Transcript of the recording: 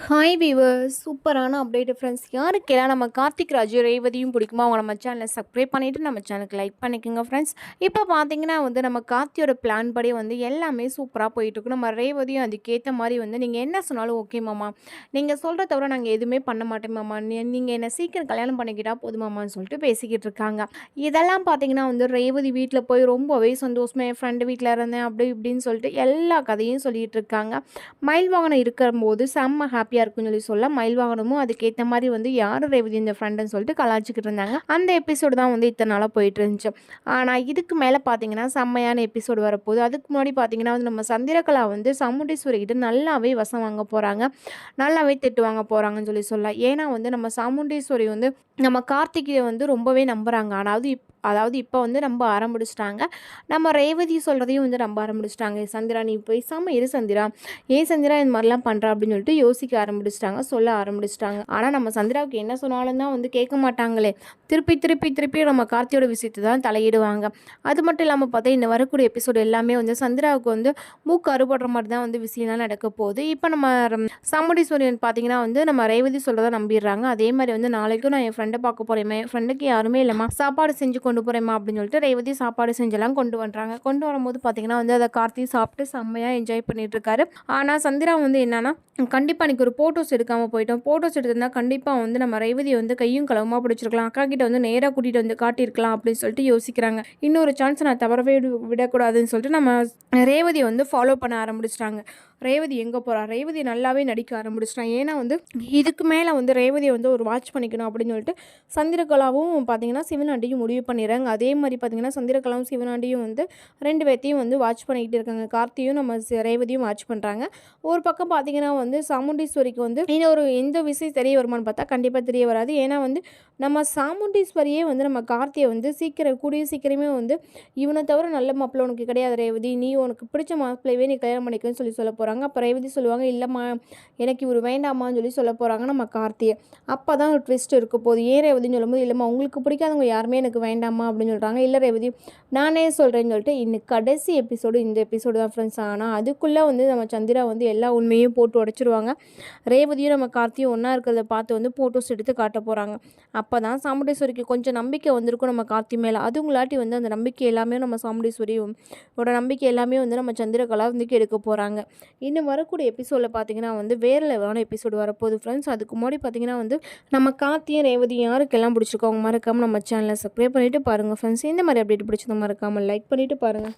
Hi viewers, சூப்பரான update friends. யாருக்கெல்லாம் நம்ம கார்த்திக் ராஜ் ரேவதியும் பிடிக்குமோ அவங்க நம்ம சேனலை சப்ஸ்கிரைப் பண்ணிவிட்டு நம்ம சேனலுக்கு லைக் பண்ணிக்கோங்க ஃப்ரெண்ட்ஸ். இப்போ பார்த்தீங்கன்னா நம்ம கார்த்தியோட பிளான் படி எல்லாமே சூப்பராக போயிட்டுருக்கு. நம்ம ரேவதியும் அதுக்கேற்ற மாதிரி நீங்கள் என்ன சொன்னாலும் ஓகே மாமா, நீங்கள் சொல்கிற தவிர நாங்கள் எதுவுமே பண்ண மாட்டேன் மாமா, நீங்கள் என்னை சீக்கிரம் கல்யாணம் பண்ணிக்கிட்டால் போதுமாமான்னு சொல்லிட்டு பேசிக்கிட்டு இருக்காங்க. இதெல்லாம் பார்த்தீங்கன்னா ரேவதி வீட்டில் போய் ரொம்பவே சந்தோஷமாக என் ஃப்ரெண்டு வீட்டில் இருந்தேன் அப்படி இப்படின்னு சொல்லிட்டு எல்லா கதையும் சொல்லிகிட்டு இருக்காங்க. மயில் வாகனம் இருக்கும்போது செம்ம ஹாப்பியாக இருக்குன்னு சொல்ல மயில் வாகனமும் அதுக்கேற்ற மாதிரி யார் ரேவதி இந்த ஃப்ரெண்டுன்னு சொல்லிட்டு கலாச்சிக்கிட்டு இருந்தாங்க. அந்த எபிசோடு தான் இத்தனை நாளாக போயிட்டு இருந்துச்சு. ஆனால் இதுக்கு மேலே பார்த்தீங்கன்னா செம்மையான எபிசோடு வரப்போகுது. அதுக்கு முன்னாடி பார்த்தீங்கன்னா நம்ம சந்திரகலா சாமுண்டீஸ்வரி கிட்ட நல்லாவே வசம் வாங்க போகிறாங்க, நல்லாவே திட்டு வாங்க போகிறாங்கன்னு சொல்லலாம். ஏன்னா நம்ம சாமுண்டீஸ்வரி நம்ம கார்த்திகை ரொம்பவே நம்புகிறாங்க. அதாவது இப்போ நம்ப ஆரம்பிச்சிட்டாங்க. நம்ம ரேவதி சொல்கிறதையும் நம்ப ஆரம்பிச்சிட்டாங்க. சந்திரா நீ போய் இரு சந்திரா, ஏன் சந்திரா இந்த மாதிரிலாம் பண்ணுறா அப்படின்னு சொல்லிட்டு யோசிக்க ஆரம்பிச்சிட்டாங்க, சொல்ல ஆரம்பிச்சிட்டாங்க. ஆனால் நம்ம சந்திராவுக்கு என்ன சொன்னாலும் தான் கேட்க மாட்டாங்களே. திருப்பி திருப்பி திருப்பி நம்ம கார்த்தியோட விஷயத்தை தான் தலையிடுவாங்க. அது மட்டும் இல்லாமல் பார்த்தா இந்த வரக்கூடிய எபிசோடு எல்லாமே சந்திராவுக்கு மூக்கு அறுபடுற மாதிரி தான் விஷயம்லாம் நடக்க போகுது. இப்போ நம்ம சாமுண்டீஸ்வரியன் பார்த்தீங்கன்னா நம்ம ரேவதி சொல்கிறத நம்பிடுறாங்க. அதே மாதிரி நாளைக்கும் நான் என் ஃப்ரெண்டை பார்க்க போகிறேன், என் ஃப்ரெண்டுக்கு யாருமே இல்லைம்மா, சாப்பாடு செஞ்சு கொண்டு போகிறேம்மா அப்படின்னு சொல்லிட்டு ரேவதி சாப்பாடு செஞ்செல்லாம் கொண்டு வந்துறாங்க. கொண்டு வரும்போது பார்த்தீங்கன்னா அதை கார்த்தி சாப்பிட்டு செம்மையாக என்ஜாய் பண்ணிட்டு இருக்காரு. ஆனால் சந்திரா என்னன்னா கண்டிப்பாக இன்றைக்கி ஒரு ஃபோட்டோஸ் எடுக்காமல் போயிட்டோம், ஃபோட்டோஸ் எடுத்திருந்தால் கண்டிப்பாக நம்ம ரேவதி கையும் களவுமாக பிடிச்சிருக்கலாம், அக்கா கிட்ட நேராக கூட்டிகிட்டு காட்டியிருக்கலாம் அப்படின்னு சொல்லிட்டு யோசிக்கிறாங்க. இன்னொரு சான்ஸ் நான் தவறவே விடக்கூடாதுன்னு சொல்லிட்டு நம்ம ரேவதி ஃபாலோ பண்ண ஆரம்பிச்சிட்டாங்க. ரேவதி எங்கே போகிறா, ரேவதி நல்லாவே நடிக்க ஆரம்பிச்சிட்டான். ஏன்னா இதுக்கு மேலே ரேவதியை ஒரு வாட்ச் பண்ணிக்கணும் அப்படின்னு சொல்லிட்டு சந்திரகலாவும் பார்த்தீங்கன்னா சிவனாண்டியும் முடிவு பண்ணிடுறாங்க. அதே மாதிரி பார்த்தீங்கன்னா சந்திரகலாவும் சிவனாண்டியும் ரெண்டு பேர்த்தையும் வாட்ச் பண்ணிக்கிட்டு இருக்காங்க. கார்த்தியும் நம்ம ரேவதியும் வாட்ச் பண்ணுறாங்க. ஒரு பக்கம் பார்த்தீங்கன்னா சாமுண்டீஸ்வரிக்கு இன்னொரு எந்த விஷயம் தெரிய வருமானு பார்த்தா கண்டிப்பாக தெரிய வராது. ஏன்னா நம்ம சாமுண்டீஸ்வரியே நம்ம கார்த்தியை கூடிய சீக்கிரமே இவனை தவிர நல்ல மாப்பிள்ளை உனக்கு கிடையாது ரேவதி, நீ உனக்கு பிடிச்ச மாப்பிள்ளையவே நீ கல்யாணம் பண்ணிக்கன்னு சொல்ல போகிறாங்க. அப்போ ரேவதி சொல்லுவாங்க இல்லைம்மா எனக்கு இவர் வேண்டாமான்னு சொல்ல போகிறாங்க நம்ம கார்த்தியை. அப்போ தான் ஒரு ட்விஸ்ட் இருக்க போகுது. ஏன் ரேவதின்னு சொல்லும்போது இல்லைம்மா உங்களுக்கு பிடிக்காதவங்க யாருமே எனக்கு வேண்டாமா அப்படின்னு சொல்கிறாங்க. இல்லை ரேவதி நானே சொல்கிறேன்னு சொல்லிட்டு இன்னும் கடைசி எபிசோடு இந்த எபிசோடு தான் ஃப்ரெண்ட்ஸ். ஆனால் அதுக்குள்ளே நம்ம சந்திரா எல்லா உண்மையும் போட்டு உடைச்சிருவாங்க. ரேவதியும் நம்ம கார்த்தியும் ஒன்றா இருக்கிறத பார்த்து ஃபோட்டோஸ் எடுத்து காட்ட போகிறாங்க. அப்போ தான் சாமுண்டீஸ்வரிக்கு கொஞ்சம் நம்பிக்கை வந்திருக்கும் நம்ம கார்த்தி மேலே. அதுங்களாட்டி அந்த நம்பிக்கை எல்லாமே நம்ம சாமுண்டீஸ்வரியோட நம்பிக்கை எல்லாமே நம்ம சந்திரகலா எடுக்க போகிறாங்க. இன்னும் வரக்கூடிய எபிசோடில் பார்த்தீங்கன்னா வேறு லெவலான எபிசோடு வரப்போகுது ஃப்ரெண்ட்ஸ். அதுக்கு முன்னாடி பார்த்தீங்கன்னா நம்ம கார்த்தியும் ரேவதி யாருக்கெல்லாம் பிடிச்சிருக்கோங்க மறக்காமல் நம்ம சேனலை சப்ஸ்கிரைப் பண்ணிவிட்டு பாருங்கள் ஃப்ரெண்ட்ஸ். இந்த மாதிரி அப்டேட் பிடிச்சது மறக்காமல் லைக் பண்ணிவிட்டு பாருங்கள்.